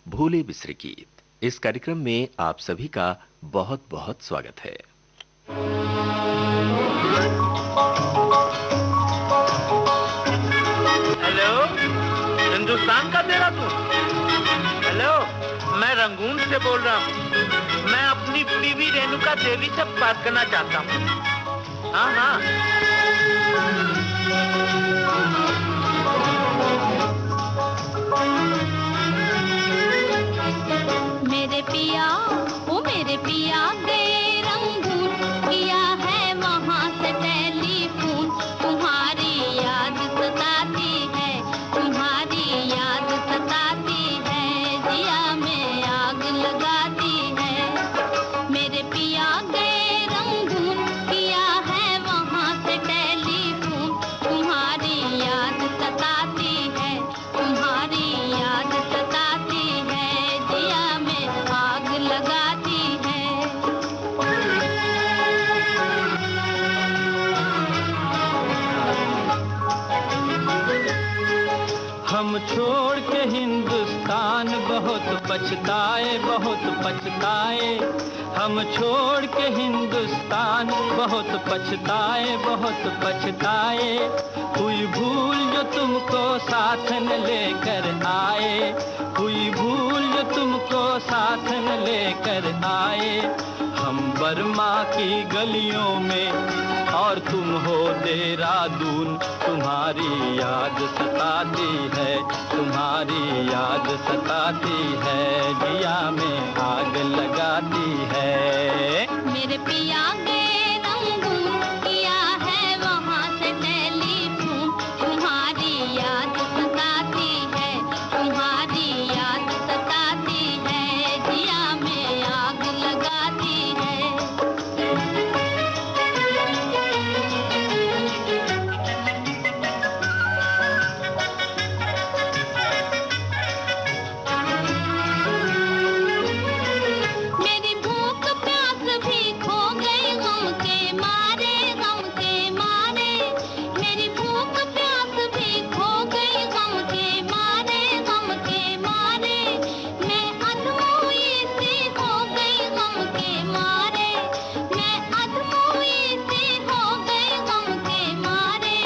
भूले बिसरे गीत। इस कार्यक्रम में आप सभी का बहुत बहुत स्वागत है। हेलो, हिंदुस्तान का देहरादून। हेलो, मैं रंगून से बोल रहा हूँ। मैं अपनी बीवी रेणुका देवी से बात करना चाहता हूँ। हाँ हाँ। मेरे पिया, ओ मेरे पिया गए रंगून, किया है वहाँ से टेलीफोन। तुम्हारी याद सताती है, तुम्हारी याद सताती है, जिया में आग लगाती है। मेरे पिया गए रंगून, किया है वहाँ से टेलीफोन। तुम्हारी याद सताती है, तुम्हारी याद सताती है, जिया में आग लगाती है। हम छोड़ के हिंदुस्तान बहुत पछताए, बहुत पछताए। हम छोड़ के हिंदुस्तान बहुत पछताए, बहुत पछताए। हुई भूल जो तुमको साथ न लेकर आए, हुई भूल जो तुमको साथ न लेकर आए। हम बर्मा की गलियों में और तुम हो देहरादून। तुम्हारी याद सताती है, तुम्हारी याद सताती है, जिया में आग लगाती है। मेरे पिया गए रंगून, किया है वहाँ से टेलीफोन। तुम्हारी याद सताती है, तुम्हारी याद सताती है, जिया में आग लगाती है। मेरी भूख प्यास भी खो गई गम के मारे, गम के मारे। मेरी भूख प्यास भी खो गई गम के मारे, गम के मारे। मैं अधमोई सी हो गई गम के मारे, मैं अधमोई सी हो गई गम के मारे।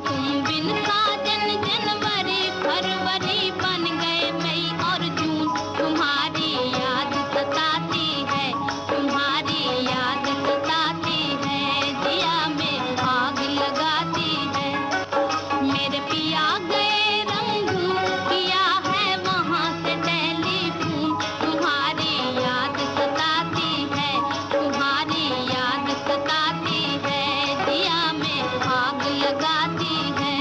तुम बिन साजन जनवरी फरवरी बन गए मई और जून। तुम्हारी याद सताती है, तुम्हारी याद सताती है, जिया में आग लगाती है। मेरे पिया गए रंगून, किया है वहाँ से टेलीफोन। तुम्हारी याद सताती है, तुम्हारी याद सताती है, जिया में आग लगाती है।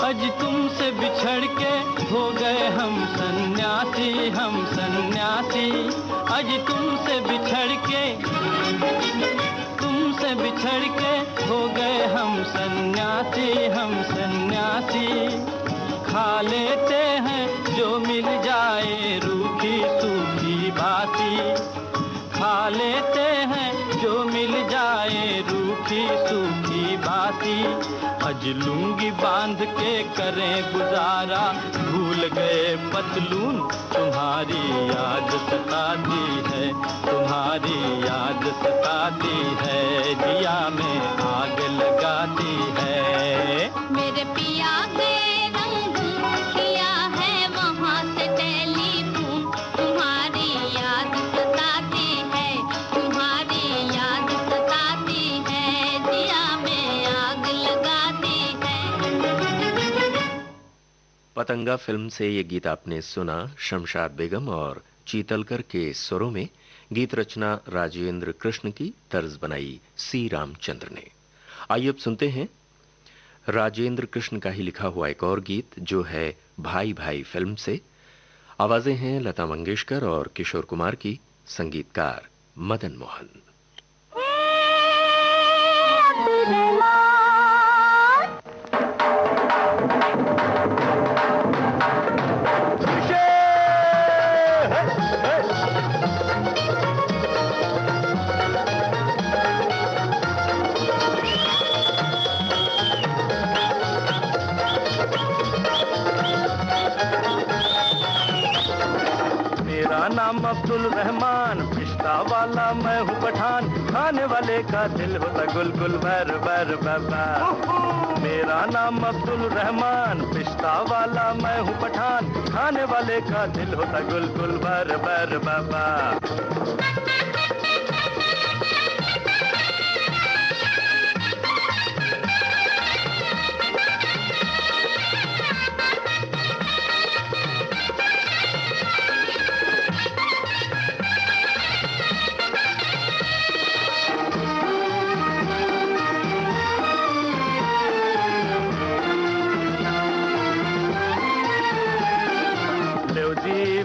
आज तुमसे बिछड़ के हो गए हम सन्यासी, हम सन्यासी। आज तुमसे बिछड़ के, तुमसे बिछड़ के हो गए हम सन्यासी, हम सन्यासी। खा लेते हैं जो मिल जाए रूखी सूखी बासी, खा लेते हैं जो मिल जाए रूखी सूखी बासी। अज लुंगी बांध के करें गुजारा, भूल गए पतलून। तुम्हारी याद सताती है, तुम्हारी याद सताती है, जिया में आग लगाती है। मेरे पिया गए रंगून, किया है वहाँ से टेलीफोन। तुम्हारी याद सताती है, तुम्हारी याद सताती है, जिया में आग लगाती है। पतंगा फिल्म से ये गीत आपने सुना। शमशाद बेगम और चीतलकर के स्वरों में, गीत रचना राजेंद्र कृष्ण की, तर्ज बनाई सी रामचंद्र ने। आइए अब सुनते हैं राजेंद्र कृष्ण का ही लिखा हुआ एक और गीत, जो है भाई भाई फिल्म से। आवाजें हैं लता मंगेशकर और किशोर कुमार की, संगीतकार मदन मोहन। Hey! अब्दुल रहमान, पिस्ता वाला मैं हूँ पठान, खाने वाले का दिल होता गुलगुल बर बर बाबा। मेरा नाम अब्दुल रहमान, पिस्ता वाला मैं हूँ पठान, खाने वाले का दिल होता गुलगुल बर बर बाबा।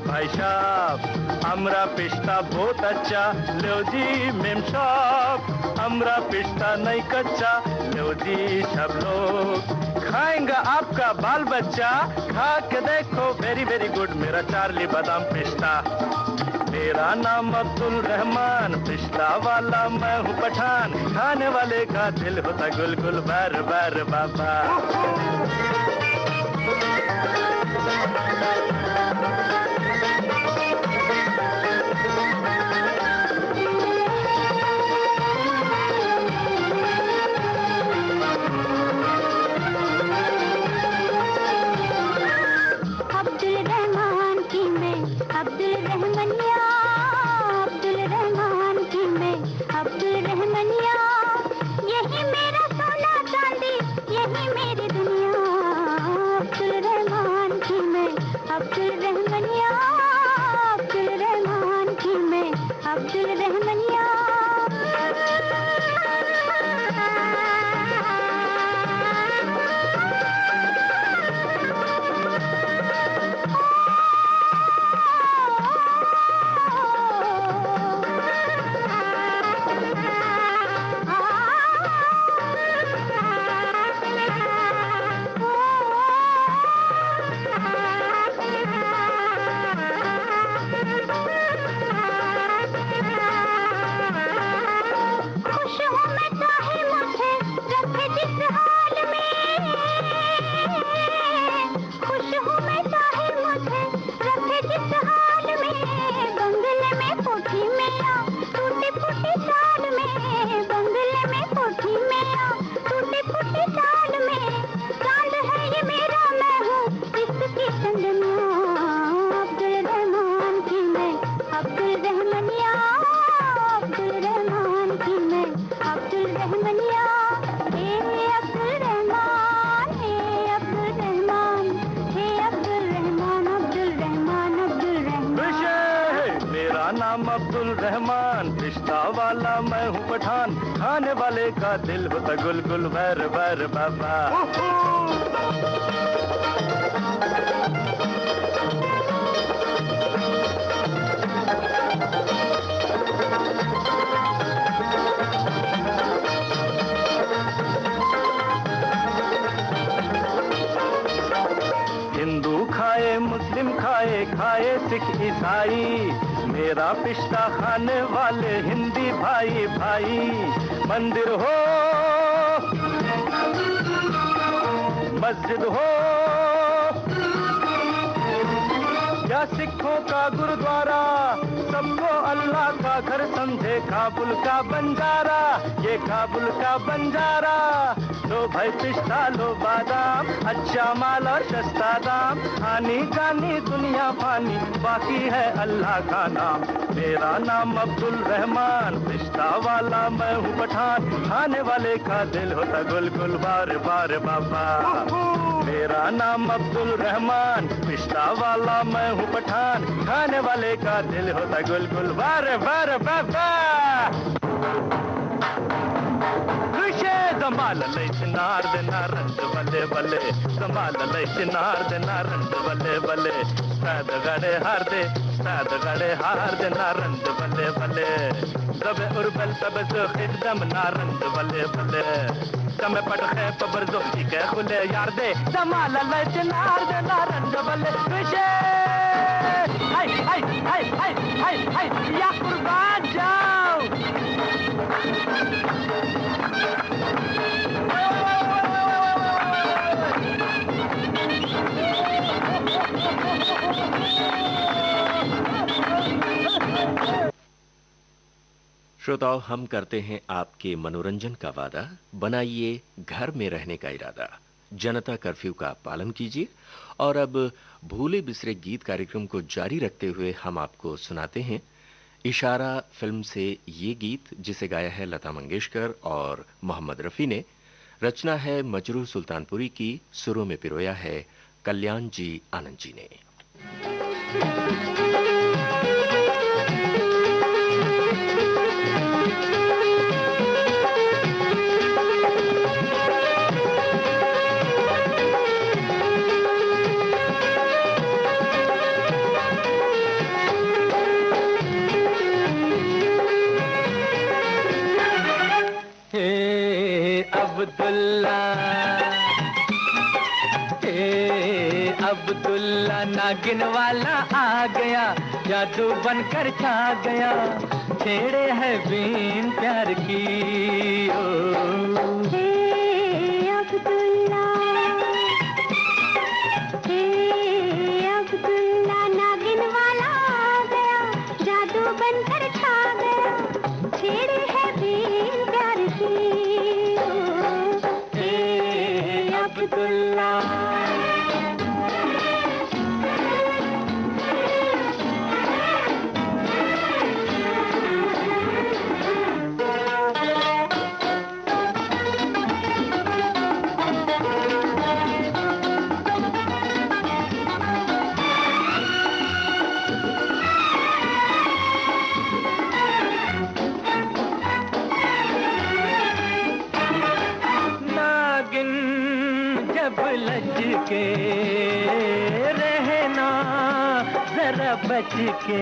भाई साहब हमरा पिस्ता बहुत अच्छा, लो जी मेम साहब हमरा पिस्ता नहीं कच्चा, लो जी सब लोग खाएंगा आपका बाल बच्चा, खा के देखो वेरी वेरी गुड मेरा चार्ली बादाम पिस्ता। मेरा नाम अब्दुल रहमान, पिस्ता वाला मैं हूँ पठान, खाने वाले का दिल होता गुलगुल बर बर बाबा। रहमान, पिस्ता वाला मैं हूँ पठान, खाने वाले का दिल होता गुलगुल बर बर बाबा। हिंदू खाए मुस्लिम खाए, खाए सिख ईसाई, मेरा पिस्ता खाने वाले हिंदी भाई भाई। मंदिर हो मस्जिद हो या सिखों का गुरुद्वारा, सबको अल्लाह का घर समझे काबुल का बंजारा, ये काबुल का बंजारा। लो भाई पिस्ता लो बादाम, अच्छा माल और सस्ता दाम, आनी जानी दुनिया फानी, बाकी है अल्लाह का नाम। मेरा नाम अब्दुल रहमान, पिस्ता वाला मैं हूँ पठान, खाने वाले का दिल होता गुलगुल बार बार बाबा। मेरा नाम अब्दुल रहमान, पिस्ता वाला मैं हूँ पठान, खाने वाले का दिल होता गुलगुल बार बार बाबा। कमाल लई चिनार दे नारंग बल्ले बल्ले, कमाल लई चिनार दे नारंग बल्ले बल्ले, साद गड़े हार दे नारंग बल्ले बल्ले, सबे उर्बल सबे खिदम नारंग बल्ले बल्ले, तमे पटखे पबर जो के खुले यार दे, कमाल लई चिनार दे नारंग बल्ले विशे हाय हाय हाय हाय हाय हाय या कुर्बान जाओ। श्रोताओं, हम करते हैं आपके मनोरंजन का वादा। बनाइए घर में रहने का इरादा। जनता कर्फ्यू का पालन कीजिए। और अब भूले बिसरे गीत कार्यक्रम को जारी रखते हुए हम आपको सुनाते हैं इशारा फिल्म से ये गीत, जिसे गाया है लता मंगेशकर और मोहम्मद रफ़ी ने। रचना है मजरूह सुल्तानपुरी की, सुरों में पिरोया है कल्याण जी आनंद जी ने। अब्दुल्ला अब्दुल्ला नागिन वाला आ गया, जादू बनकर छा गया, छेड़े है बीन प्यार की। अब्दुल्ला अब्दुल्ला नागिन वाला आ गया, जादू बनकर छा गया, छेड़े है बीन प्यार की। अब्दुल्ला जब लज के रहना जरा बच के।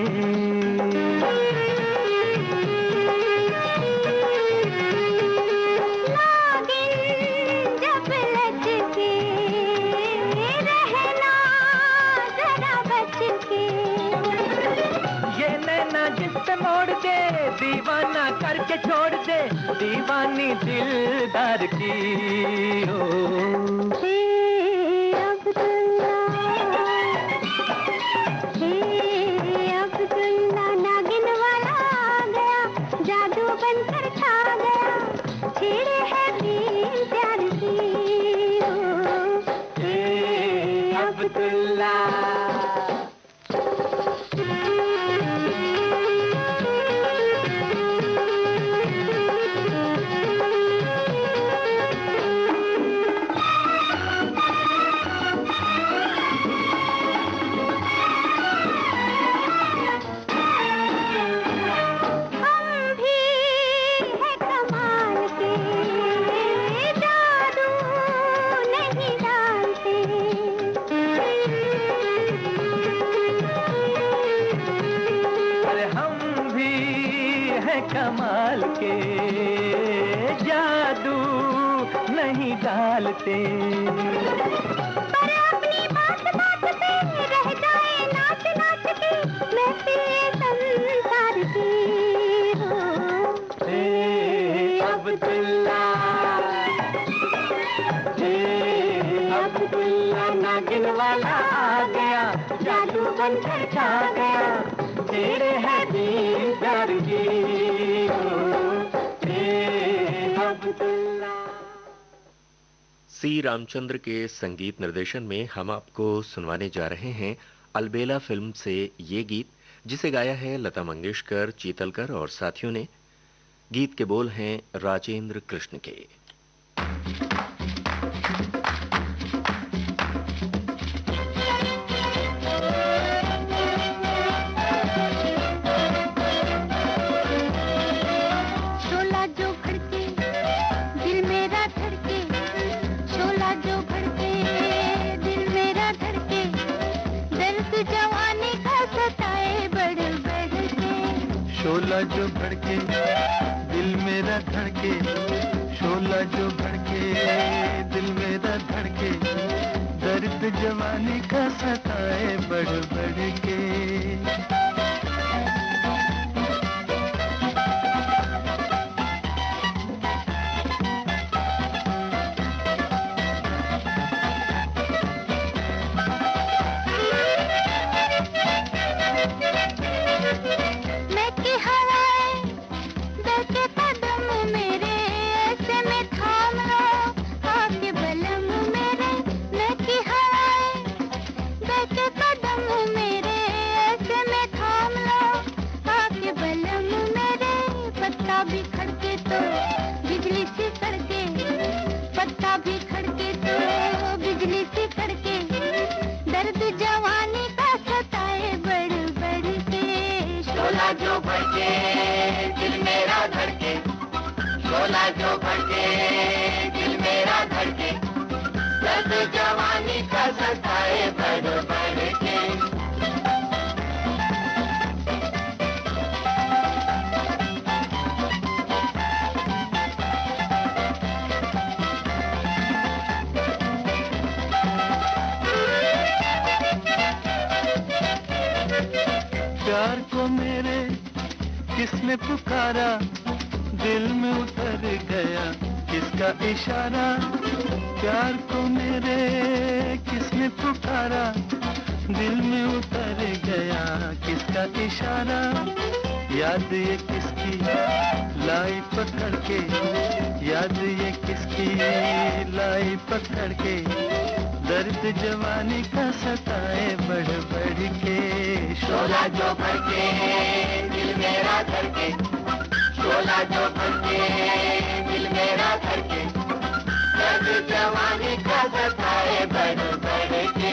नागिन जब लज के रहना जरा बच के। ये नैना जिससे मोड़ दे, दीवाना करके छोड़ दे, दीवानी दिलदार की हो। अब्दुल्ला नागिन वाला आ गया, जादू बनकर छा गया, छेड़े है बीन प्यार की। अब्दुल्ला कमाल के, जादू नहीं डालते। पर अपनी बात बात पे रह जाए नाच नाच के, महफिल संसार की हो। अब्दुल्ला अब्दुल्ला नागिन वाला आ गया, जादू बनकर छा गया, तेरे है बीन प्यार की। सी रामचंद्र के संगीत निर्देशन में हम आपको सुनवाने जा रहे हैं अलबेला फिल्म से ये गीत, जिसे गाया है लता मंगेशकर, चीतलकर और साथियों ने। गीत के बोल हैं राजेंद्र कृष्ण के। शोला जो भड़के दिल मेरा धड़के, शोला जो भड़के दिल मेरा धड़के, दर्द जवानी का सताए बढ़ बढ़ के। भी खड़के तो बिजली सी कड़के, पत्ता भी खड़के तो बिजली सी कड़के, दर्द जवानी का सताए बढ़ बढ़ के। शोला जो भड़के दिल मेरा धड़के, शोला जो भड़के दिल मेरा धड़के, दर्द जवानी का सताए बढ़ बढ़ के। प्यार को मेरे किसने पुकारा, दिल में उतर गया किसका इशारा। प्यार को मेरे किसने पुकारा, दिल में उतर गया किसका इशारा। याद ये किसकी लाई पकड़ के, याद ये किसकी लाई पकड़ के, दर्द जवानी का सताए बढ़ बढ़ के। शोला जो भड़के दिल मेरा धड़के, शोला जो भड़के दिल मेरा धड़के, दर्द जवानी का सताए बढ़ बढ़ के।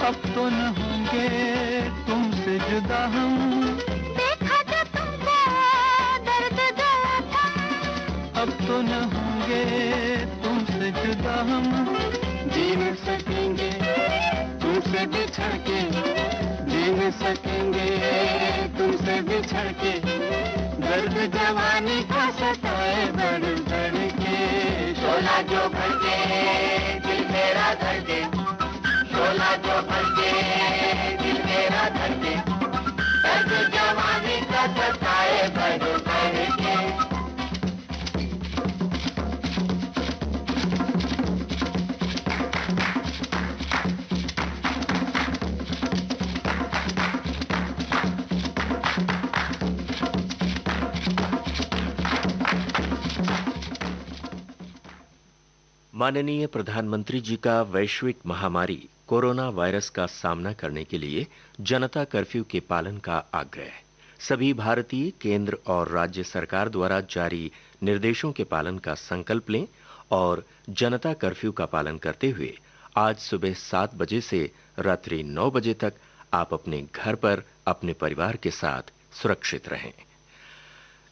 अब तो न होंगे तुमसे जुदा हम, देखा जो तुमको दर्द गया था। अब तो न होंगे तुमसे जुदा हम। जी न सकेंगे तुमसे बिछड़ के, जी न सकेंगे तुमसे बिछड़ के, दर्द जवानी का सताए बढ़ बढ़ के। शोला जो भड़के दिल मेरा धड़के, शोला जो भड़के दिल मेरा धड़के, दर्द जवानी का सताए बढ़ बढ़ के। माननीय प्रधानमंत्री जी का वैश्विक महामारी कोरोना वायरस का सामना करने के लिए जनता कर्फ्यू के पालन का आग्रह। सभी भारतीय केंद्र और राज्य सरकार द्वारा जारी निर्देशों के पालन का संकल्प लें और जनता कर्फ्यू का पालन करते हुए आज सुबह 7 बजे से रात्रि 9 बजे तक आप अपने घर पर अपने परिवार के साथ सुरक्षित रहें।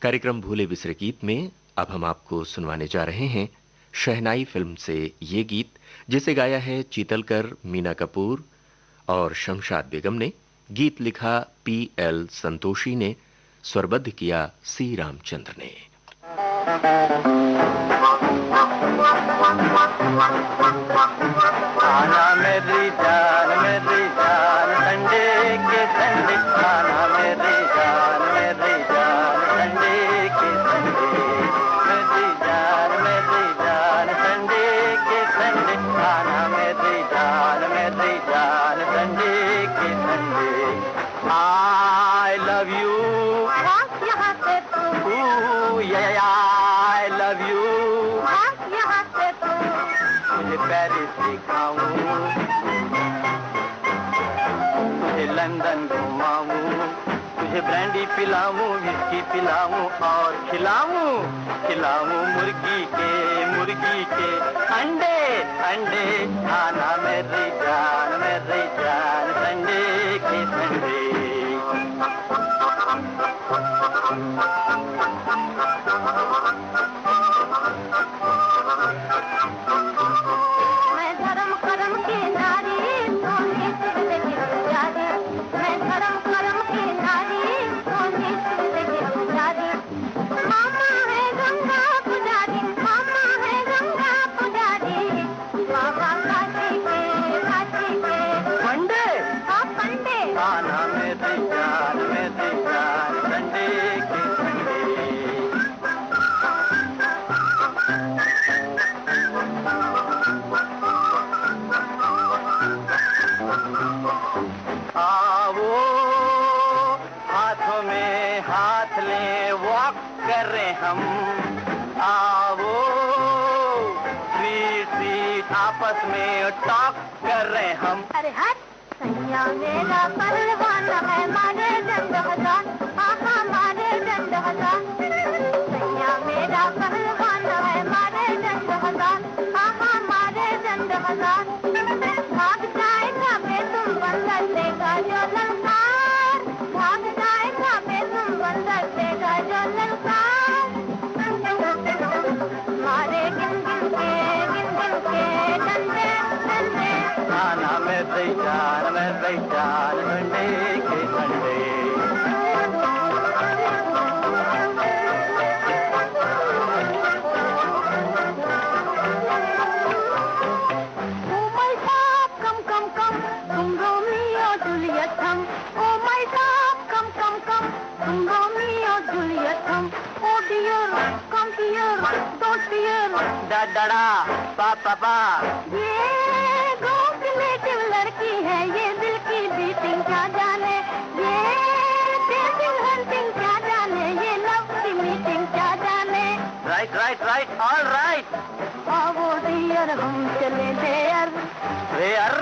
कार्यक्रम भूले बिसरे गीत में अब हम आपको सुनवाने जा रहे हैं शहनाई फिल्म से ये गीत, जिसे गाया है चीतलकर, मीना कपूर और शमशाद बेगम ने। गीत लिखा P.L. संतोषी ने, स्वरबद्ध किया सी रामचंद्र ने। आना मेरी जान संडे के संडे, आना मेरी जान संडे के संडे, मेरी जान संडे के संडे, आना मेरी जान संडे के संडे। I love you, बस यहाँ से तू, ooh yeah I love you, बस यहाँ से तू, तुझे पेरिस दिखाऊं, तुझे लंदन घुमाऊं, तुझे ब्रांडी पिलाऊं, विस्की पिलाऊं और खिलाऊं मुर्गी के अंडे अंडे। खाना मेरी जान संडे के संडे। मैं धर्म कर्म की नारी, सोनी सिर से गिर जारी, मैं धर्म कर्म की नारी, सोनी सिर से गिर जारी। मामा है गंगा पुजारी, मामा है गंगा पुजारी, बाबा काशी के मंडे पंडे। खाना मेरी जान संडे के संडे। करें हम, आओ स्वीट स्वीट आपस में टॉक करें हम। अरे हट सैया मेरा पहलवान है, मारे डंड हजार, आहा मारे डंड हजार। सैया मेरा पहलवान है, मारे डंड हजार, आहा मारे डंड हजार। भाग जाएगा बेतुम बंदर देगा जो ललकार, भाग जाएगा बेतुम बंदर देगा जो ललकार। मारे गिन गिन के डंडे डंडे, खाना में पहचान डंडे के डंडे। ओ माय साहब कम कम कम, तुम रोमियो जूलियट हम। ओ माय साहब कम कम कम, तुम रोमियो जूलियट हम। Oh dear come here, don't fear. डडड़ा पापा ये गाँव की नेटिव लड़की है, ये दिल की बीटिंग क्या जाने, ये डेटिंग हंटिंग क्या जाने, ये लव की मीटिंग क्या जाने। Right right right all right. आओ डियर हम चले देयर, वेयर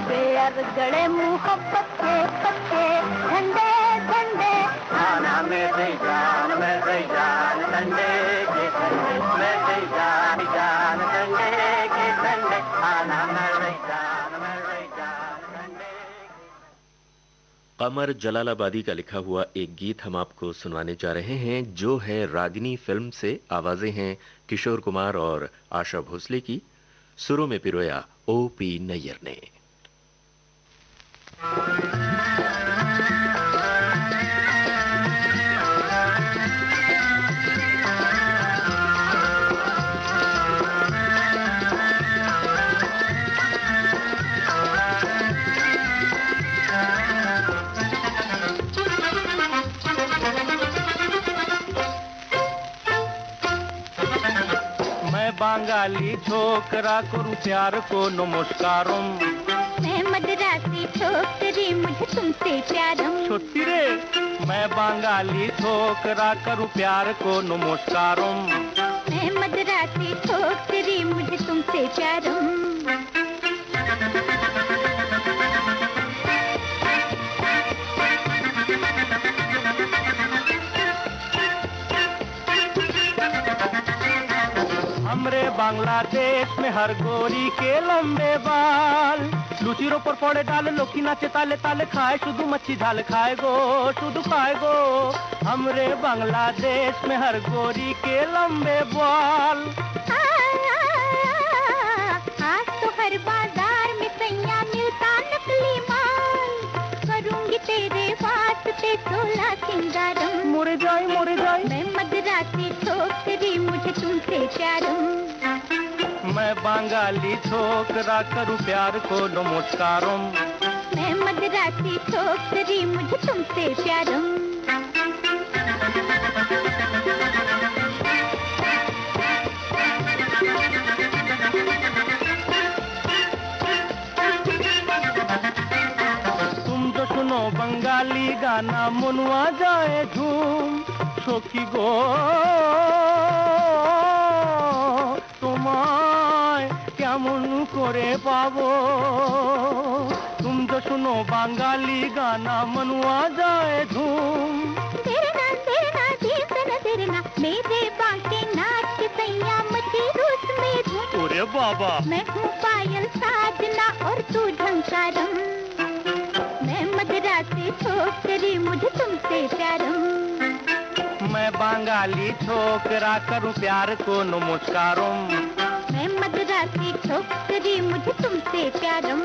देयर गड़े मोहब्बत के पत्ते ठंडे ठंडे। खाना में पहचान डंडे के डंडे, में पहचान डंडे के डंडे। खाना में पहचान डंडे। कमर जलालाबादी का लिखा हुआ एक गीत हम आपको सुनाने जा रहे हैं, जो है रागिनी फिल्म से। आवाजें हैं किशोर कुमार और आशा भोसले की, सुरों में पिरोया O.P. नैयर ने। मैं बांगाली छोकरा करूं प्यार को नमस्कारम। मैं मदरासी छोकरी मुझे तुमसे प्यारम। छोटी रे मैं बांगाली छोकरा करूं प्यार को नमस्कारम। मैं मदरासी छोकरी मुझे तुमसे प्यारम। हमरे बांग्लादेश में हर गोरी के लंबे बाल, लुचिरों पर पड़े डाल, लोकी नाचे ताले ताले, खाए शुद्ध मच्छी झाल, खाए गो शुद्ध खाए गो। हमरे बांग्लादेश में हर गोरी के लंबे बाल। आज तो हर बाजार में सैया मिलता नकली माल, करूंगी तेरे वास्ते 16 सिंगारम। मुड़ जाए मैं मदरासी छोकरी मुझे तुमसे प्यारम। मैं बांगाली छोकरा करूं प्यार को नमस्कारम। मैं मदरासी छोकरी मुझे तुमसे प्यारम। तुम जो सुनो बंगाली गाना मुनवा जाए झूम, सखी गो তোমায় কেমন করে পাবো। तुम जो सुनो बांगाली गाना मनुआ जाए धूम। तेरना मेरे बांके नाच के सैया मची रूस में धूम। अरे बाबा मैं हूँ पायल साजना और तू झंकारम। मैं मदरासी छोकरी मुझे तुमसे प्यारम। मैं बांगाली छोकरा करूं प्यार को नमस्कारम। मैं मदरासी छोकरी मुझे तुमसे प्यारम।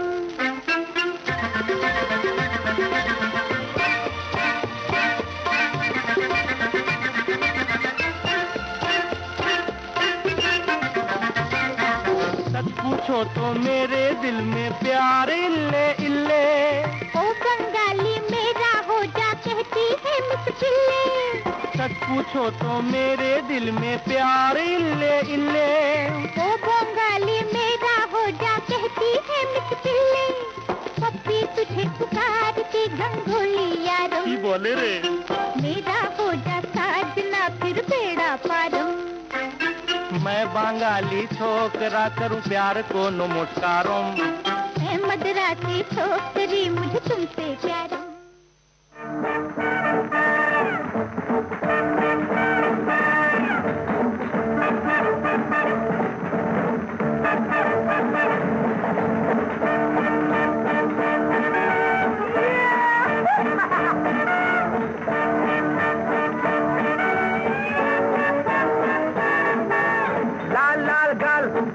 सच पूछो तो मेरे दिल में प्यार इल्ले इल्ले। ओ बंगाली मेरा हो जा कहती है मुस्किले। सच पूछो तो मेरे दिल में प्यार इल्ले इल्ले। ओ बंगाली मेरा हो जा कहती है मुस्किले। पप्पी तुझे पुकारती गंगोली यारो। की बोले रे मेरा हो जा साजना फिर बेड़ा बंगाली छोकरा करूं प्यार को नमस्कारों मैं मदरासी छोकरी मुझे तुमसे प्यार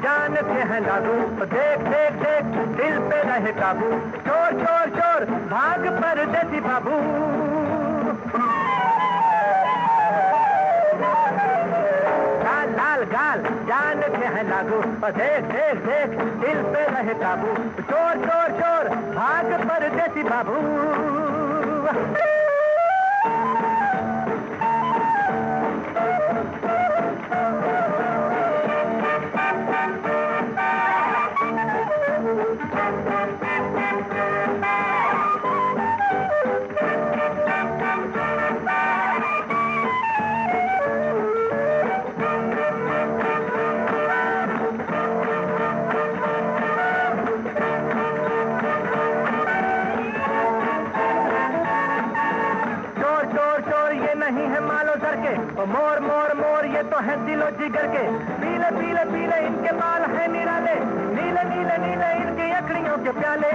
जान के है लागू देख देख देख दिल पे रहे काबू चोर चोर चोर भाग परदेसी बाबू लाल लाल गाल जान के है लागू देख देख देख दिल पे रहे काबू चोर चोर चोर भाग परदेसी बाबू मोर मोर मोर ये तो है दिलो जिगर के पीले पीले पीले इनके बाल है निराले नीले नीले नीले इनकी अखड़ियों के प्याले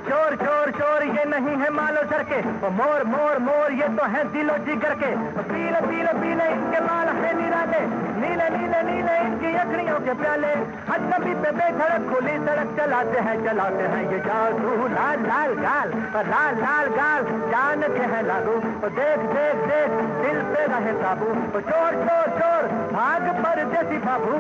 चोर चोर चोर ये नहीं है मालो सर के मोर मोर मोर ये तो है दिलो जिगर के पीले पीले पीले इनके बाल है निराले नीले नीले नीले इनकी अखड़ियों के प्याले अजनबी पे बेधड़क खुली सड़क चलाते हैं ये जादू लाल लाल गाल लाल लाल गाल जान के है लागू देख देख देख दिल पे रहे काबू चोर चोर चोर भाग परदेसी बाबू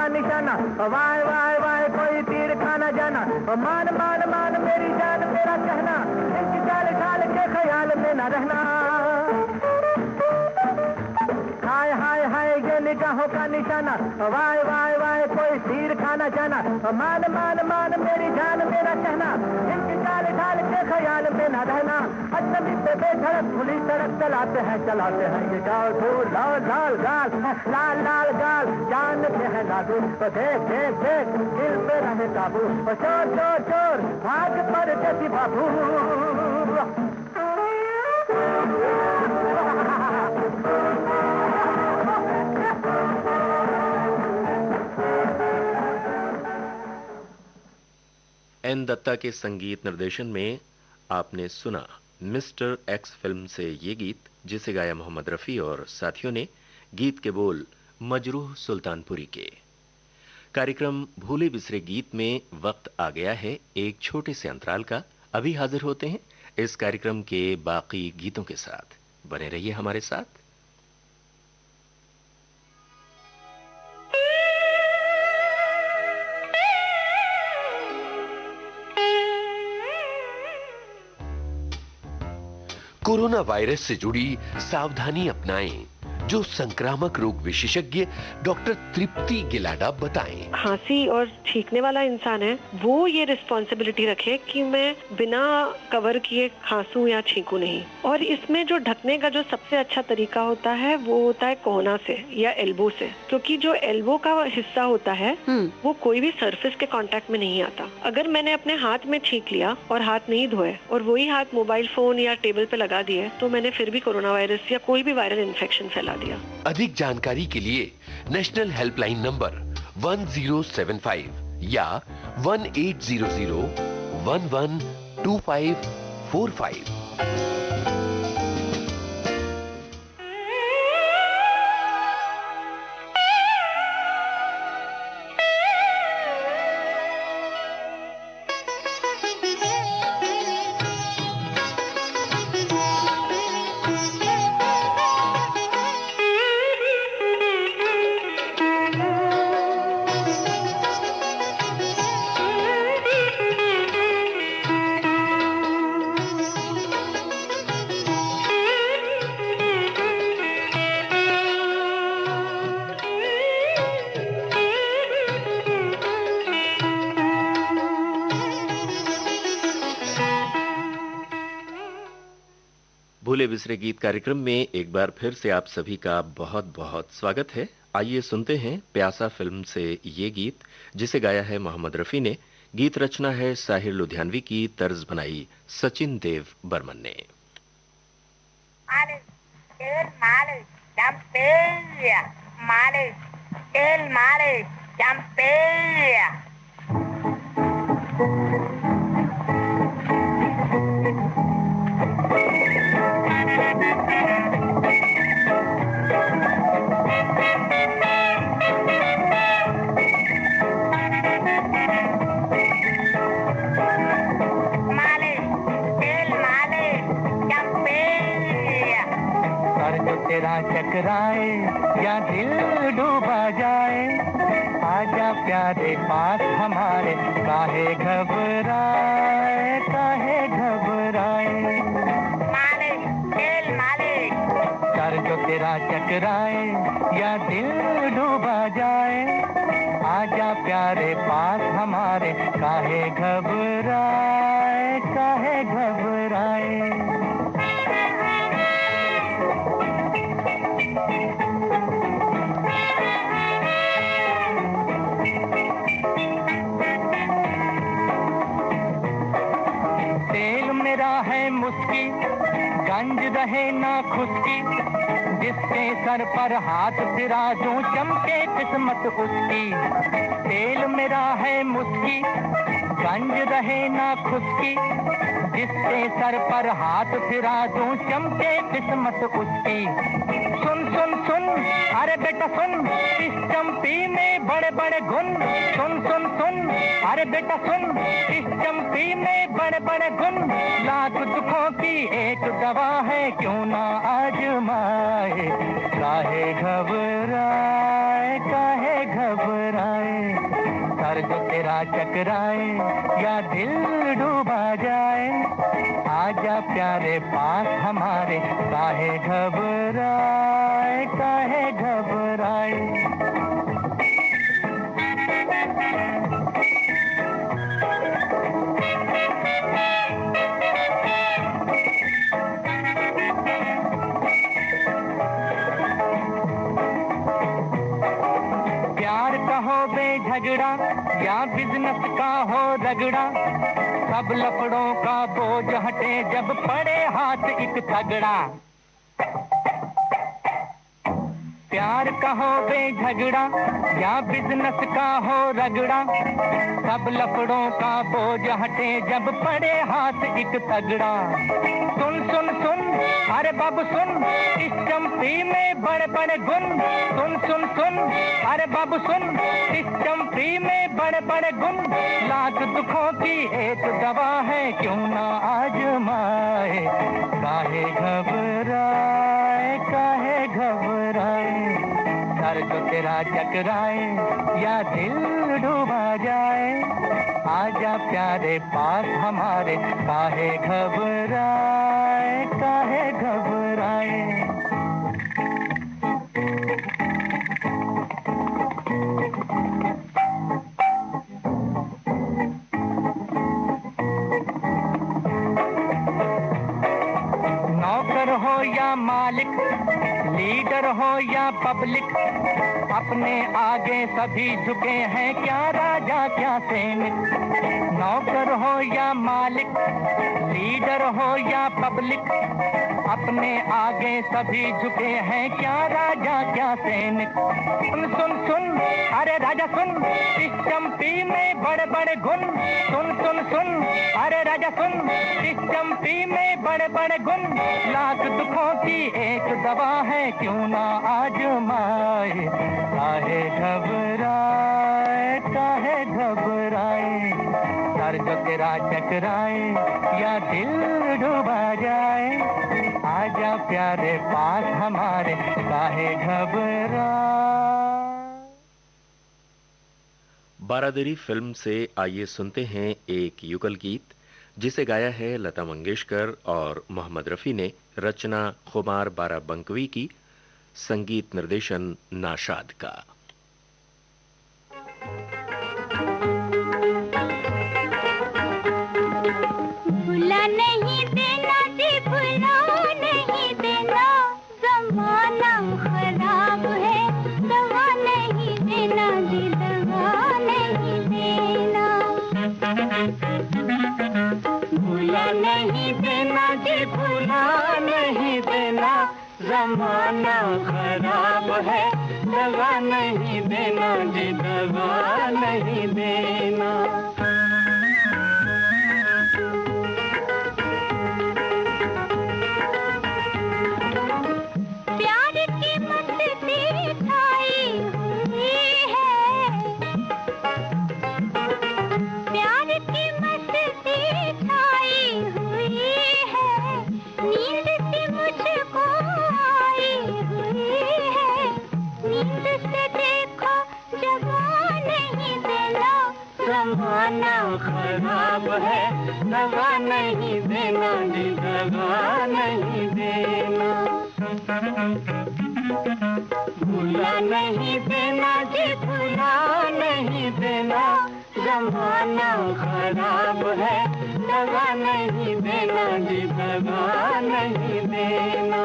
निशाना वाय वाय वाय कोई तीर खाना जाना मान मान मान मेरी जान मेरा कहना इनकी चाल ढाल के ख्याल में न रहना हाय हाय हाय ये निगाहों का निशाना वाय वाय वाय कोई तीर खाना जाना मान मान मान मेरी जान मेरा कहना इनकी चाल ढाल के ख्याल में न रहना अजनबी पे बेधड़क खुली सड़क चलाते हैं ये जादू लाल लाल गाल लाल लाल गाल जान के है लागू देख देख देख दिल पे रहे काबू चोर चोर चोर भाग परदेसी बाबू एन दत्ता के संगीत निर्देशन में आपने सुना मिस्टर एक्स फिल्म से ये गीत जिसे गाया मोहम्मद रफ़ी और साथियों ने। गीत के बोल मजरूह सुल्तानपुरी के। कार्यक्रम भूले बिसरे गीत में वक्त आ गया है एक छोटे से अंतराल का। अभी हाजिर होते हैं इस कार्यक्रम के बाकी गीतों के साथ। बने रहिए हमारे साथ। कोरोना वायरस से जुड़ी सावधानी अपनाएं, जो संक्रामक रोग विशेषज्ञ डॉक्टर तृप्ति गिलाडा बताएं। खांसी और छींकने वाला इंसान है वो ये रिस्पॉन्सिबिलिटी रखे कि मैं बिना कवर किए खांसू या छींकू नहीं। और इसमें जो ढकने का जो सबसे अच्छा तरीका होता है वो होता है कोहना से या एल्बो से, क्योंकि जो एल्बो का हिस्सा होता है वो कोई भी सरफेस के कांटेक्ट में नहीं आता। अगर मैंने अपने हाथ में छींक लिया और हाथ नहीं धोए और वही हाथ मोबाइल फोन या टेबल पे लगा दिए तो मैंने फिर भी कोरोना वायरस या कोई भी वायरल इन्फेक्शन फैला दिया। अधिक जानकारी के लिए नेशनल हेल्पलाइन नंबर 1075 या 1800 112545। भूले बिसरे गीत कार्यक्रम में एक बार फिर से आप सभी का बहुत बहुत स्वागत है। आइए सुनते हैं प्यासा फिल्म से ये गीत, जिसे गाया है मोहम्मद रफी ने। गीत रचना है साहिर लुधियानवी की, तर्ज बनाई सचिन देव बर्मन ने। तेरा चकराए या दिल डूबा जाए, आजा प्यारे पास हमारे, काहे घबराए काहे घबराए। मालिक दिल मालिक, कर जो तेरा चकराए या दिल डूबा जाए, आजा प्यारे पास हमारे, काहे घबराए काहे घबराए। मुस्की गंज रहे ना खुशकी, जिसके सर पर हाथ फिरा दूं चमके किस्मत उसकी। तेल मेरा है मुस्की गंज रहे ना खुशकी, जिसके सर पर हाथ फिरा दूं चमके किस्मत उसकी। सुन सुन सुन अरे बेटा सुन, इस चंपी में बड़े बड़े गुण। सुन सुन सुन अरे बेटा सुन, इस चंपी में बड़े बड़े गुण। लाख दुखों की एक दवा है, क्यों ना आजमाए, काहे घबराए काहे घबराए। सर जो तेरा चकराए या दिल डूबा जाए, आजा प्यारे पास हमारे, काहे घबराए काहे घबराए। प्यार का हो बेझगड़ा या बिजनेस का हो रगड़ा, सब लफड़ों का बोझ हटे जब पड़े हाथ एक तगड़ा। प्यार का हो बेझगड़ा या बिजनेस का हो रगड़ा, सब लफड़ों का बोझ हटे जब पड़े हाथ एक तगड़ा। सुन सुन सुन अरे बाबू सुन, इस चंपी में बड़े बड़े गुण। सुन सुन सुन अरे बाबू सुन, इस चंपी में बड़े बड़े गुण। लाख दुखों की एक दवा है, क्यों ना आजमाए, काहे घबराए काहे घबराए। सर जो तेरा चकराए या दिल डूबा जाए, आजा प्यारे पास हमारे, काहे घबराए काहे घबराए। नौकर हो या मालिक, लीडर हो या पब्लिक, अपने आगे सभी झुके हैं, क्या राजा क्या सैनिक। नौकर हो या मालिक, लीडर हो या पब्लिक, अपने आगे सभी झुके हैं, क्या राजा क्या सैनिक। सुन सुन सुन अरे राजा सुन, इस चंपी में बड़े बड़े गुण। सुन सुन सुन अरे राजा सुन, इस चंपी में बड़े बड़े गुण। लाख दुखों की एक दवा है, क्यों ना आजमाए, काहे घबराए काहे घबराए। सर जो तेरा चकराए या दिल डूबा जाए, आजा प्यारे पास हमारे, काहे घबराए। बारादरी फिल्म से आइए सुनते हैं एक युगल गीत, जिसे गाया है लता मंगेशकर और मोहम्मद रफी ने। रचना खुमार बाराबंकवी की, संगीत निर्देशन नाशाद का। भुला नहीं देना जी, भुला नहीं नहीं देना जी, भुला नहीं देना, जमाना खराब है, दगा नहीं देना जी, दगा नहीं देना। प्यार की मस्ती छाई हुई है, प्यार की मस्ती छाई हुई है, नींद से मुझको आई हुई है, नींद से देखो जगा नहीं देना, जमाना खराब है, दगा नहीं देना जी, दगा नहीं देना। भुला नहीं देना जी, भुला नहीं देना, जमाना खराब है, दगा नहीं देना जी, दगा नहीं देना।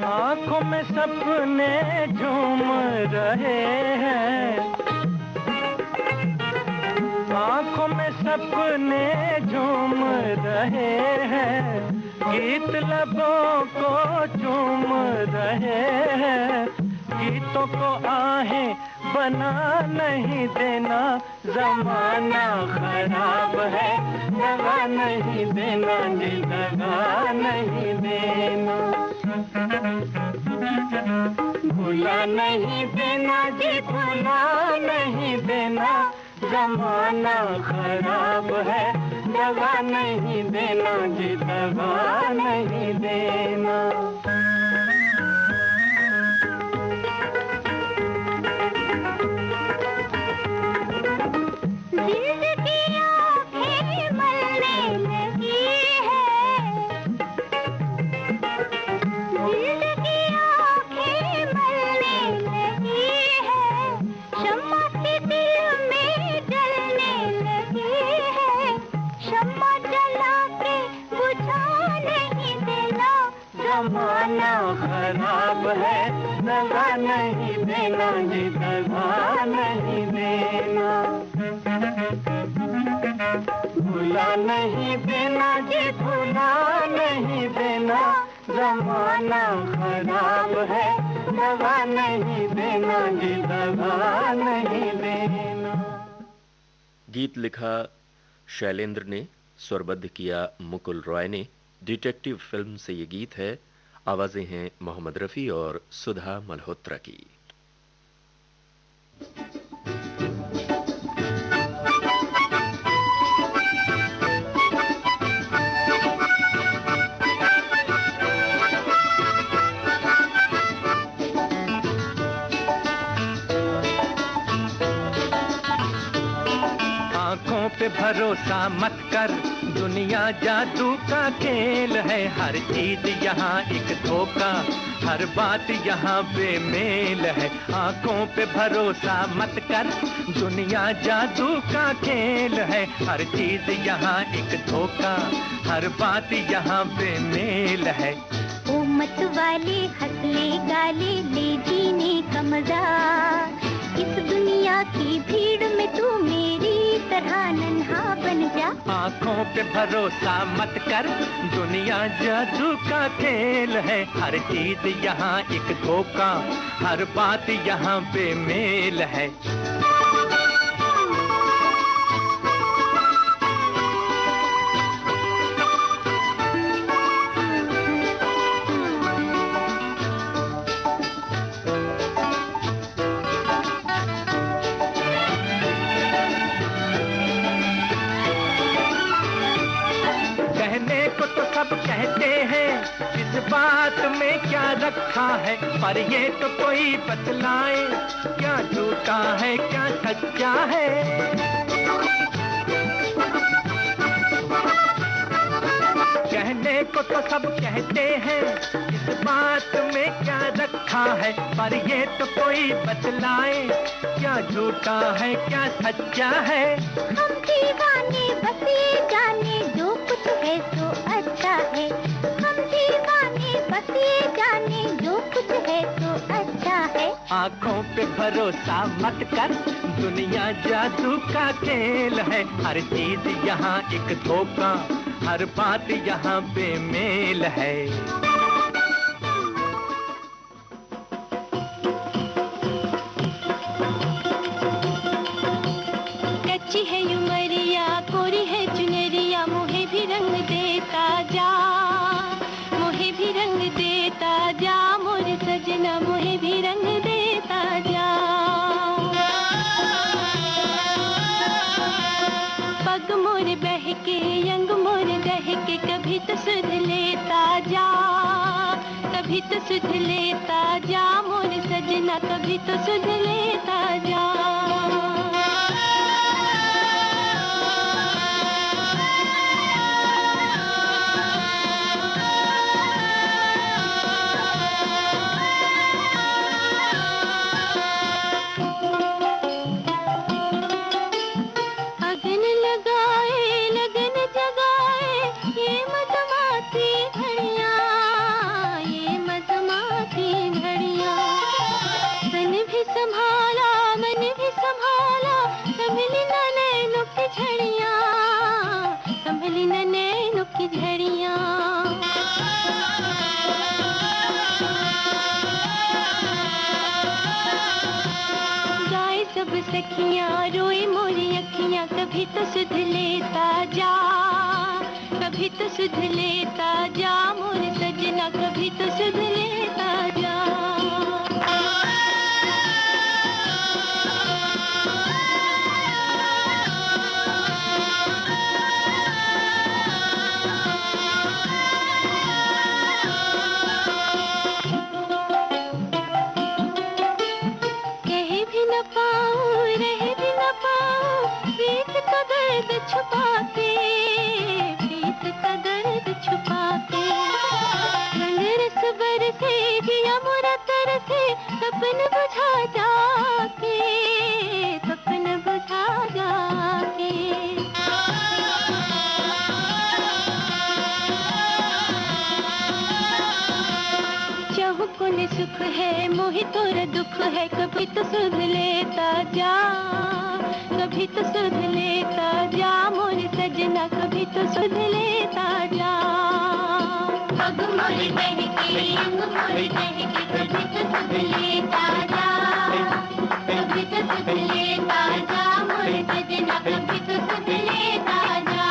आँखों में सपने झूम रहे हैं, आँखों में सपने झूम रहे हैं, गीत लबों को चूम रहे हैं, गीतों को आहें बना नहीं देना, जमाना खराब है, दगा नहीं देना जी, दगा नहीं देना। भुला नहीं देना जी, भुला नहीं देना, जमाना खराब है, दगा नहीं देना जी, दगा नहीं देना। जिंदगी आंखें मलने लगी है, जिंदगी आंखें मलने लगी है, शम्मा सी दिल में जलने लगी है, शम्मा जला के बुझा नहीं देना, जमाना खराब है, दगा नहीं देना जी, दगा नहीं देना। भुला नहीं देना जी, भुला नहीं देना, जमाना खराब है, दगा नहीं देना जी, दगा नहीं देना। गीत लिखा शैलेंद्र ने, स्वरबद्ध किया मुकुल रॉय ने। डिटेक्टिव फिल्म से ये गीत है। आवाजें हैं मोहम्मद रफ़ी और सुधा मल्होत्रा की। आँखों पे भरोसा मत कर, दुनिया जादू का खेल है, हर चीज यहाँ एक धोखा, हर बात यहाँ बेमेल है। आँखों पे भरोसा मत कर, दुनिया जादू का खेल है, हर चीज यहाँ एक धोखा, हर बात यहाँ बेमेल है। ओ मत वाले हंस ले गाले ले जीने का मजा, इस दुनिया की भीड़ में तू मेरी तरह नन्हा बन जा। आँखों पे भरोसा मत कर, दुनिया जादू का खेल है, हर चीज यहाँ एक धोखा, हर बात यहाँ बेमेल है। सब कहते हैं इस बात में क्या रखा है, पर ये तो कोई बतलाए क्या झूठा है क्या सच्चा है। कहने को तो सब कहते हैं इस बात में क्या रखा है, पर ये तो कोई बतलाए क्या झूठा है क्या सच्चा है। हम दीवाने बस ये जाने जो कुछ है सो अच्छा है, हम दीवाने बस ये जाने जो कुछ है सो अच्छा है। आंखों पे भरोसा मत कर, दुनिया जादू का खेल है। हर चीज यहाँ एक धोखा, हर बात यहाँ बेमेल है। कच्ची है उमरिया, कोरी है चुनरिया, मोहे भी रंग देता जा, मोहे भी रंग देता जा, मोर सजना मोहे भी रंग देता जा। पग मोर बहके, अंग मोर दहके, कभी तो सुध लेता जा, कभी तो सुध लेता जा, मोर सजना कभी तो सुध लेता जा। अगन लगाए लगन जगाए, ये मधुमाती घड़ियाँ, ये मधुमाती घड़ियाँ। तन भी संभाला मन भी संभाला, संभली न नैनों की झड़ियाँ, संभली न नैनों की झड़ियाँ। गाए सब सखियाँ रोए मोरी अखियाँ, कभी तो सुध लेता जा, कभी तो सुध लेता जा, मोर सजना कभी तो सुध लेता जा। कहे भी न पाऊँ रह भी न पाऊँ, प्रीत का दर्द छुपा के, प्रीत का दर्द छुपा के। रंग रस बरसे दिया मोरा तरसे, सपन बुझा जाके, सपन बुझा जाके। चहुकुन सुख है मोहि तोर दुख है, कभी तो सुध लेता जा, कभी तो सुध लेता जा, मोर सजना कभी तो सुध लेता जा। पग मोर बहके अंग मोर दहके, कभी तो सुध लेता जा, कभी तो सुध लेता जा, मोर सजना कभी तो सुध लेता जा।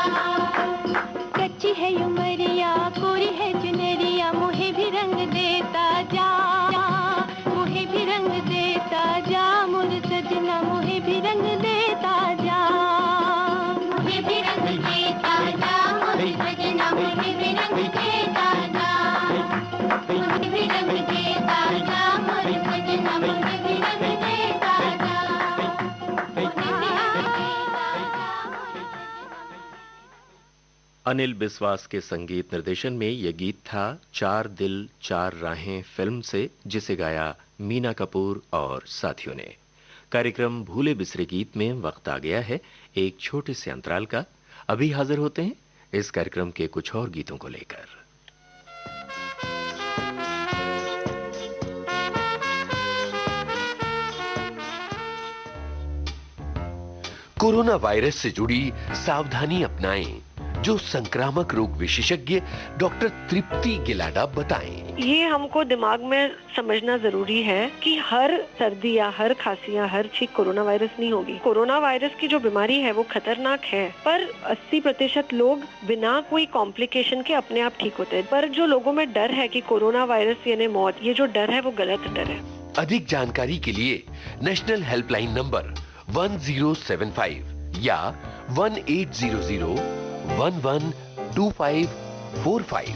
कच्ची है उमरिया, कोरी है चुनरिया, मोहे भी रंग देता जा, मोहे भी रंग देता जा, मोर सजना मोहे भी रंग देता जा। मोहे भी रंग देता जा, मोर सजना मोहे भी रंग देता जा, मोहे भी रंग देता जा, मोर सजना मोहे भी रंग देता जा, मोहे भी रंग देता जा। अनिल बिस्वास के संगीत निर्देशन में यह गीत था चार दिल चार राहें फिल्म से, जिसे गाया मीना कपूर और साथियों ने। कार्यक्रम भूले बिसरे गीत में वक्त आ गया है एक छोटे से अंतराल का। अभी हाजिर होते हैं इस कार्यक्रम के कुछ और गीतों को लेकर। कोरोना वायरस से जुड़ी सावधानी अपनाएं, जो संक्रामक रोग विशेषज्ञ डॉक्टर तृप्ति गिलाडा बताएं। ये हमको दिमाग में समझना जरूरी है कि हर सर्दी या हर खांसी या हर छींक कोरोना वायरस नहीं होगी। कोरोना वायरस की जो बीमारी है वो खतरनाक है, पर 80% लोग बिना कोई कॉम्प्लिकेशन के अपने आप ठीक होते हैं। पर जो लोगों में डर है कि कोरोना वायरस यानी मौत, ये जो डर है वो गलत डर है। अधिक जानकारी के लिए नेशनल हेल्पलाइन नंबर 1075 या 1800-112545।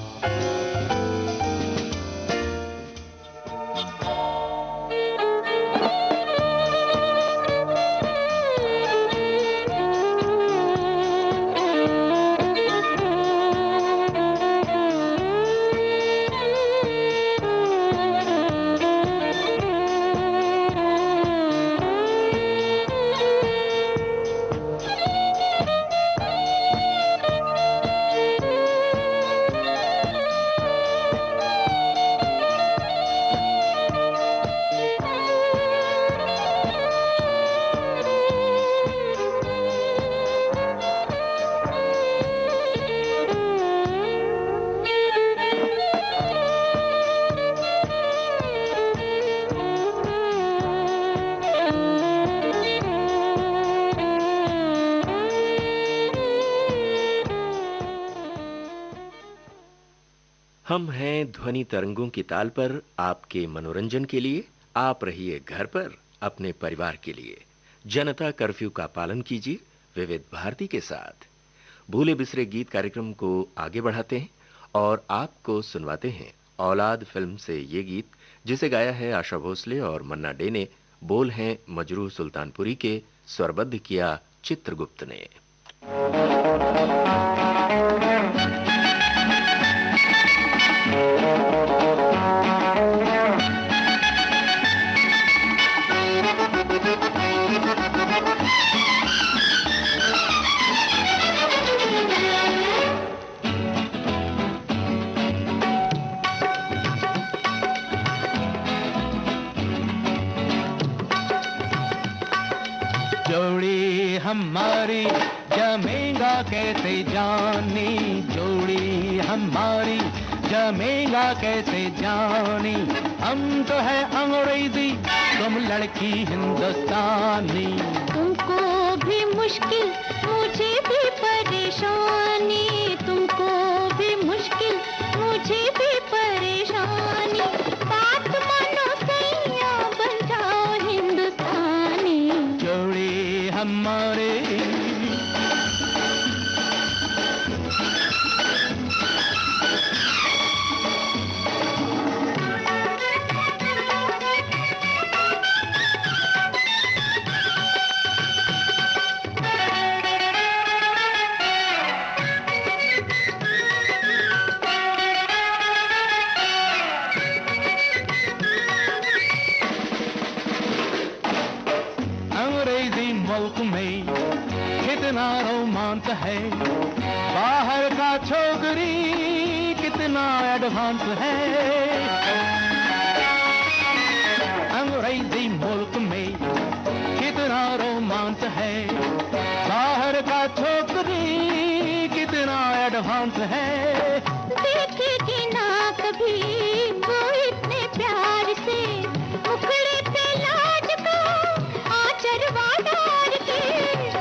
हम हैं ध्वनि तरंगों की ताल पर आपके मनोरंजन के लिए। आप रहिए घर पर अपने परिवार के लिए। जनता कर्फ्यू का पालन कीजिए विविध भारती के साथ। भूले बिसरे गीत कार्यक्रम को आगे बढ़ाते हैं और आपको सुनवाते हैं औलाद फिल्म से ये गीत, जिसे गाया है आशा भोसले और मन्ना डे ने। बोल हैं मजरूह सुल्तानपुरी के, स्वरबद्ध किया चित्रगुप्त ने। जोड़ी हमारी जमेगा कैसे जानी, जोड़ी हमारी जमेगा कैसे जानी। हम तो है अंग्रेजी, तुम लड़की हिंदुस्तानी। तुमको भी मुश्किल मुझे भी परेशानी, तुमको भी मुश्किल मुझे भी परेशानी। बात मानो सैया बन जाओ हिंदुस्तानी। जोड़ी हमारे अंग्रेजी मुल्क में कितना रोमांच है, बाहर का छोकरी कितना एडवांस है। अंग्रेजी मुल्क में कितना रोमांच है, बाहर का छोकरी कितना एडवांस है। देखेगी ना कभी वो इतने प्यार से, मुखड़े पे लाज का आचरवा डाल के।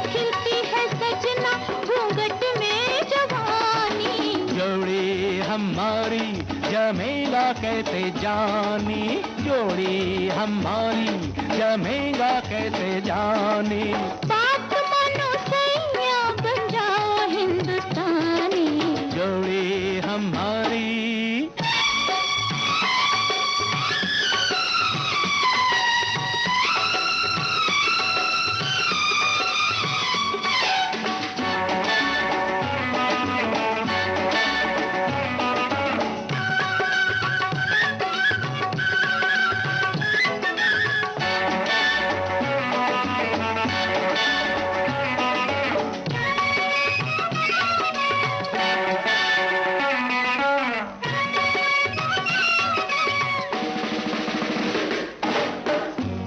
खिलती है सजना घूंघट में जवानी। जोड़ी हमारी जमेगा कैसे जानी, जोड़ी हमारी जमेगा कैसे जानी। बात मानो सैया बन जाओ हिंदुस्तानी। जोड़ी हमारी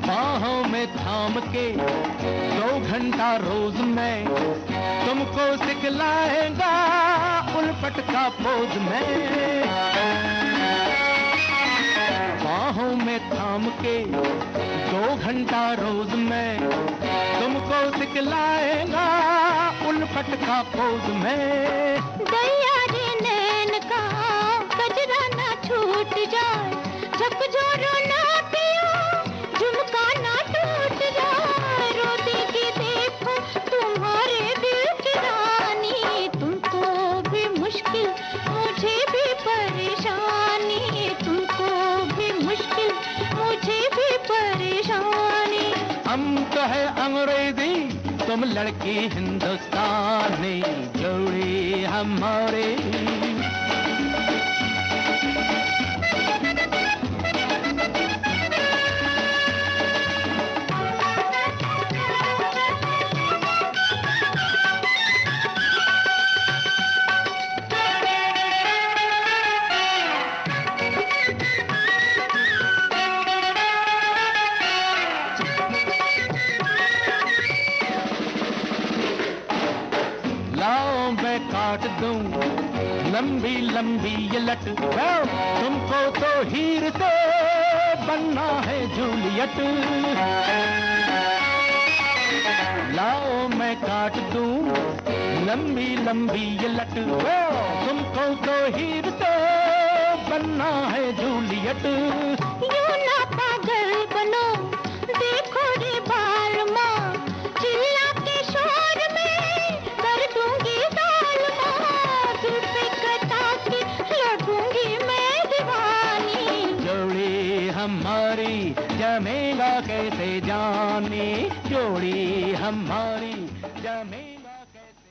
बाहों में थाम के 2 घंटा रोज में तुमको सिखलाएगा उल्फट का पोज में। बाहों में थाम के 2 घंटा रोज में तुमको सिखलाएगा उल्फट का पोज में। दैया रे नैन का कजरा ना छूट जाए, झकझोरो ना पियो झुमका ना टूट जाए। रो देगी देखो तुम्हारे दिल की रानी। तुमको भी मुश्किल मुझे भी परेशानी, तुमको भी मुश्किल मुझे भी परेशानी। हम तो है अंग्रेजी, तुम लड़की हिंदुस्तानी। जोड़ी हमारी लाओ मैं काट दूं लंबी लंबी ये लट। तुमको तो हीर से बनना है जूलियट। लाओ मैं काट दूं लंबी लंबी ये लट। तुमको तो हीर से बनना है जूलियट। यूं ना पागल बनो, देखो रे बाल माँ, चिल्ला के शोर में कर दूंगी दाल माँ, दिल पे कटा के लगूंगी मैं दीवानी। जोड़ी हमारी जमेगा कैसे जाने, जोड़ी हमारी जमेगा कैसे।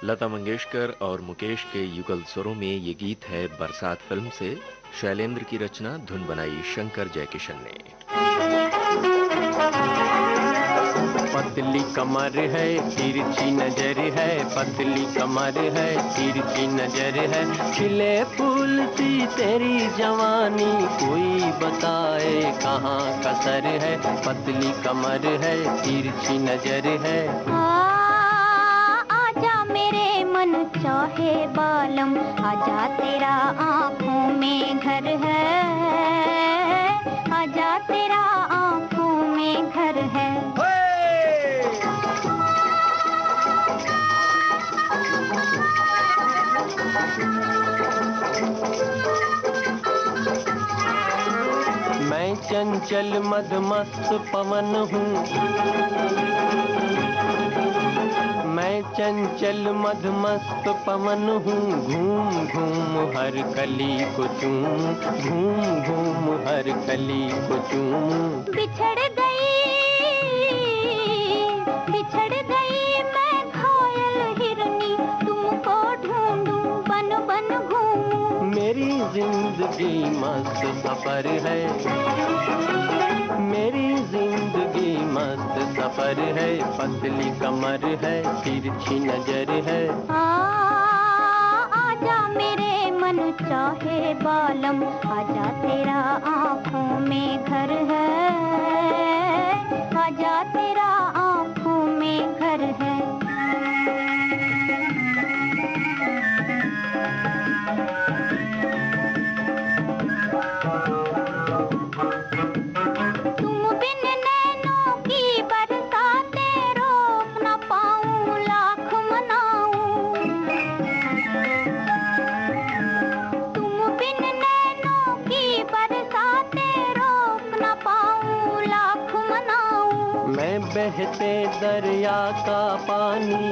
लता मंगेशकर और मुकेश के युगल स्वरों में ये गीत है बरसात फिल्म से। शैलेंद्र की रचना, धुन बनाई शंकर जयकिशन ने। पतली कमर है, तिरछी नजर है, पतली कमर है, तिरछी नजर है, खिले फूल सी तेरी जवानी, कोई बताए कहाँ कसर है, पतली कमर है, तिरछी नजर है। आजा मेरे मन चाहे बालम, आजा तेरा आँखों में घर है, आजा तेरा आँखों में घर है। मैं चंचल मदमस्त पवन हूँ, मैं चंचल मदमस्त पवन हूँ, घूम घूम हर कली को चूम, घूम घूम हर कली को चूम। बिछड़ गई मैं घायल हिरनी, तुमको ढूंढूं बन बन घूमूं। मेरी जिंदगी मस्त सफर है, मेरी जिंदगी मस्त सफर है, पतली कमर है, तिरछी नजर है। आजा मेरे मन चाहे बालम, आजा तेरा आँखों में घर है, आजा तेरा आँखों में घर है। तुम बिन नैनों की बरसातें रोक न पाऊं, लाख मनाऊं। तुम बिन नैनों की बरसातें रोक न पाऊं, लाख मनाऊं। मैं बहते दरिया का पानी,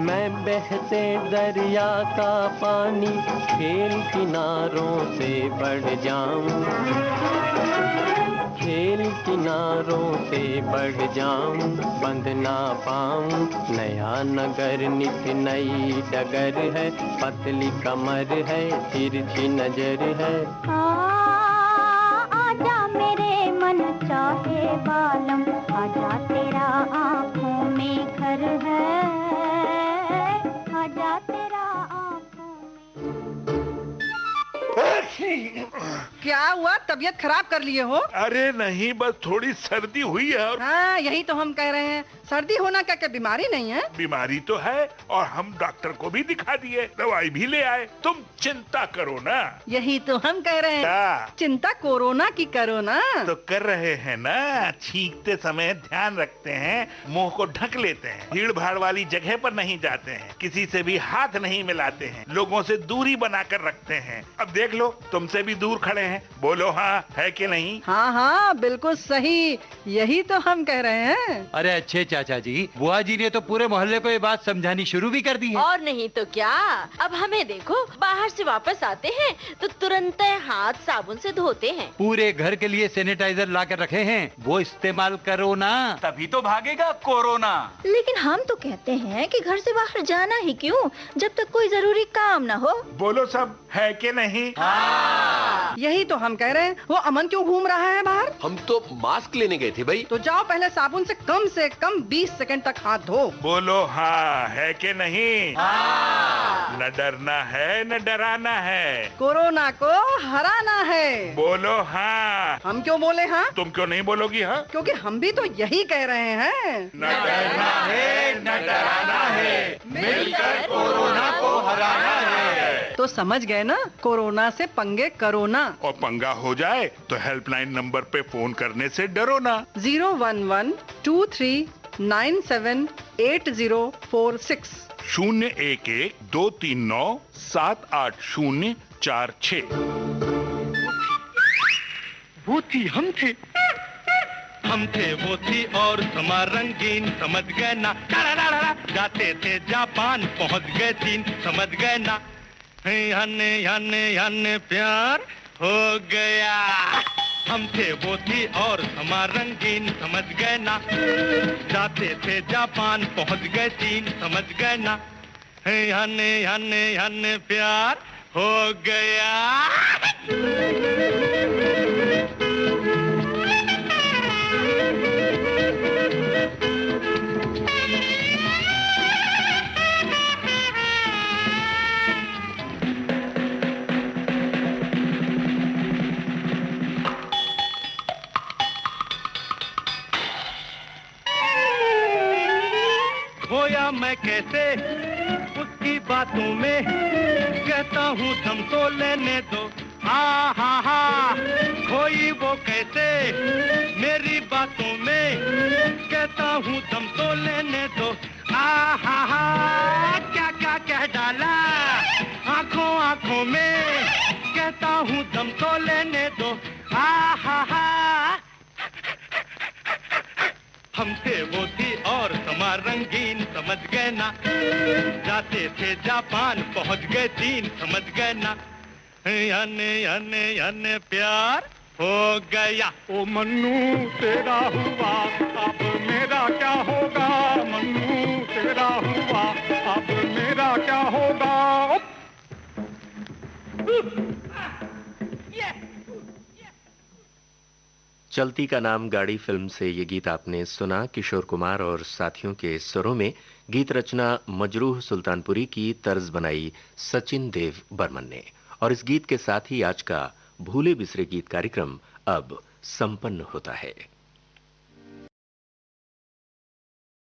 मैं बहते दरिया का पानी, खेल किनारों से बढ़ जाऊं, खेल किनारों से बढ़ जाऊं, बंद ना पाऊं, नया नगर नित नई डगर है, पतली कमर है, तिरछी नजर है। आजा मेरे मन चाहे बालम, आजा तेरा आँखों में घर है, आजा तेरा आँखों में। क्या हुआ, तबीयत खराब कर लिए हो? अरे नहीं, बस थोड़ी सर्दी हुई है। और हाँ, यही तो हम कह रहे हैं, सर्दी होना क्या क्या बीमारी नहीं है? बीमारी तो है, और हम डॉक्टर को भी दिखा दिए, दवाई भी ले आए। तुम चिंता करो ना। यही तो हम कह रहे हैं, क्या? चिंता कोरोना की करो ना। तो कर रहे हैं ना, छींकते समय ध्यान रखते हैं, मुंह को ढक लेते हैं, भीड़ भाड़ वाली जगह पर नहीं जाते हैं, किसी से भी हाथ नहीं मिलाते हैं, लोगों से दूरी बनाकर रखते हैं। अब देख लो, तुमसे भी दूर खड़े हैं, बोलो हाँ है कि नहीं? हाँ हाँ, बिल्कुल सही, यही तो हम कह रहे हैं। अरे अच्छे चाचा जी, बुआ जी ने तो पूरे मोहल्ले को ये बात समझानी शुरू भी कर दी है। और नहीं तो क्या, अब हमें देखो, बाहर से वापस आते हैं तो तुरंत हाथ साबुन से धोते हैं। पूरे घर के लिए सैनिटाइजर ला कर रखे हैं, वो इस्तेमाल करो ना, तभी तो भागेगा कोरोना। लेकिन हम तो कहते हैं कि घर से बाहर जाना ही क्यों, जब तक कोई जरूरी काम ना हो। बोलो सब है कि नहीं? हाँ। यही तो हम कह रहे हैं, वो अमन क्यों घूम रहा है बाहर? हम तो मास्क लेने गए थे भाई। तो जाओ पहले साबुन से कम 20 सेकंड तक हाथ धो। बोलो हाँ है कि नहीं? न डरना है न डराना है, कोरोना को हराना है। बोलो हाँ। हम क्यों बोले हाँ? तुम क्यों नहीं बोलोगी हाँ? क्योंकि हम भी तो यही कह रहे हैं। न डरना है न डराना है, मिलकर कोरोना को हराना है। तो समझ गए ना, कोरोना से पंगे करो ना। और पंगा हो जाए तो हेल्पलाइन नंबर पे फोन करने से डरो ना। 011-2397-8046 011-239-78046। वो थी हम थे, हम थे वो थी और समा रंगीन, समझ गए ना। जाते थे जापान, पहुंच गए चीन, समझ गए ना। हने हने हने प्यार हो गया। हम थे वो थी और समा रंगीन, समझ गए ना। जाते थे जापान, पहुंच गए चीन, समझ गए ना। हने हने हने प्यार हो गया। खोया मैं कैसे उसकी बातों में, कहता हूँ दम तो लेने दो। हा हा हा, खोई वो कैसे मेरी बातों में, कहता हूँ दम तो लेने दो। हा हा हा, क्या क्या कह डाला आंखों आंखों में, कहता हूँ दम तो लेने दो। हा हा हा, हम थे वो थी और समा रंगीन, समझ गए ना। जाते थे जापान, पहुंच गए चीन, समझ गए ना। हने हने हने प्यार हो गया। ओ मन्नू तेरा हुआ, अब मेरा क्या होगा। मन्नू तेरा हुआ, अब मेरा क्या होगा। चलती का नाम गाड़ी फिल्म से ये गीत आपने सुना। किशोर कुमार और साथियों के स्वरों में गीत रचना मजरूह सुल्तानपुरी की, तर्ज बनाई सचिन देव बर्मन ने। और इस गीत के साथ ही आज का भूले बिसरे गीत कार्यक्रम अब संपन्न होता है।